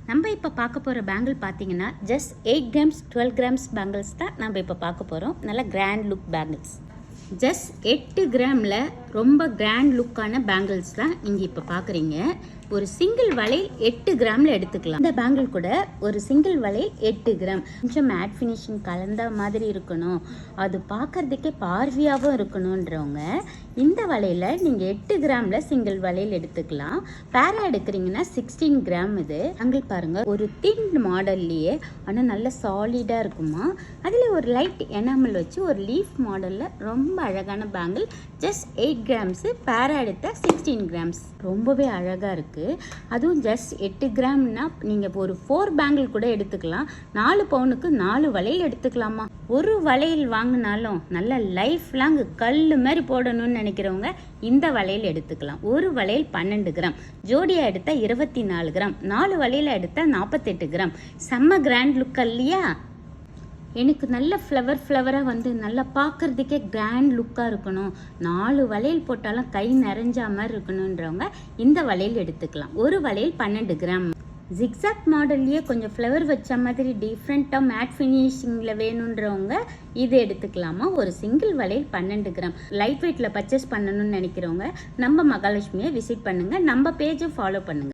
நம்ம இப்போ பார்க்க போகிற பேங்கிள் பார்த்தீங்கன்னா ஜஸ்ட் 8 கிராம்ஸ் 12 கிராம்ஸ் பேங்கிள்ஸ் தான் நம்ம இப்போ பார்க்க போகிறோம். நல்ல கிராண்ட் லுக் பேங்கிள்ஸ். ஜஸ்ட் 8 கிராமில் ரொம்ப கிராண்ட் லுக்கான பேங்கிள்ஸ் தான் நீங்கள் இப்போ பார்க்குறீங்க. ஒரு சிங்கிள் வளையல் 8 கிராமில் எடுத்துக்கலாம். இந்த பேங்கிள் கூட ஒரு சிங்கிள் வளையல் 8 கிராம். கொஞ்சம் மேட் ஃபினிஷிங் கலந்த மாதிரி இருக்கணும், அது பார்க்கறதுக்கே பார்வையாகவும் இருக்கணுன்றவங்க இந்த வளையலை நீங்கள் 8 கிராமில் சிங்கிள் வளையல் எடுத்துக்கலாம். பேரா எடுக்கிறீங்கன்னா 16 கிராம். இது பேங்கிள் பாருங்கள், ஒரு தின் மாடல்லையே ஆனால் நல்ல சாலிடாக இருக்குமா. அதில் ஒரு லைட் எனாமல் வச்சு ஒரு லீஃப் மாடலில் ரொம்ப அழகான பேங்கிள். Just 8 grams. பேரா எடுத்தால் 16 கிராம்ஸ். ரொம்பவே அழகாக இருக்குது. அதுவும் ஜஸ்ட் 8 கிராம்னா நீங்கள் ஒரு 4 பேங்கிள் கூட எடுத்துக்கலாம். 4 பவுனுக்கு 4 வளையல் எடுத்துக்கலாமா. ஒரு வளையல் வாங்கினாலும் நல்ல லைஃப் லாங் கல் மாதிரி போடணும்னு நினைக்கிறவங்க இந்த வளையல் எடுத்துக்கலாம். ஒரு வளையல் 12 கிராம், ஜோடியாக எடுத்தால் 24 கிராம், 4 வளையல் எடுத்தால் 48 கிராம். செம்ம கிராண்ட் லுக் இல்லையா? எனக்கு நல்ல ஃப்ளவராக வந்து நல்லா பார்க்குறதுக்கே கிராண்ட் லுக்காக இருக்கணும், 4 வளையல் போட்டாலும் கை நிறைஞ்சா மாதிரி இருக்கணுன்றவங்க இந்த வளையல் எடுத்துக்கலாம். ஒரு வளையல் 12 கிராம். ஜிக்ஸாக் மாடல்லையே கொஞ்சம் ஃப்ளவர் வச்ச மாதிரி டிஃப்ரெண்ட்டாக மேட் ஃபினிஷிங்கில் வேணுன்றவங்க இது எடுத்துக்கலாமா. ஒரு சிங்கிள் வளையல் 12 கிராம். லைட் வெயிட்டில் பர்ச்சேஸ் பண்ணணும்னு நினைக்கிறவங்க நம்ம மகாலட்சுமியை விசிட் பண்ணுங்கள். நம்ம பேஜை ஃபாலோ பண்ணுங்கள்.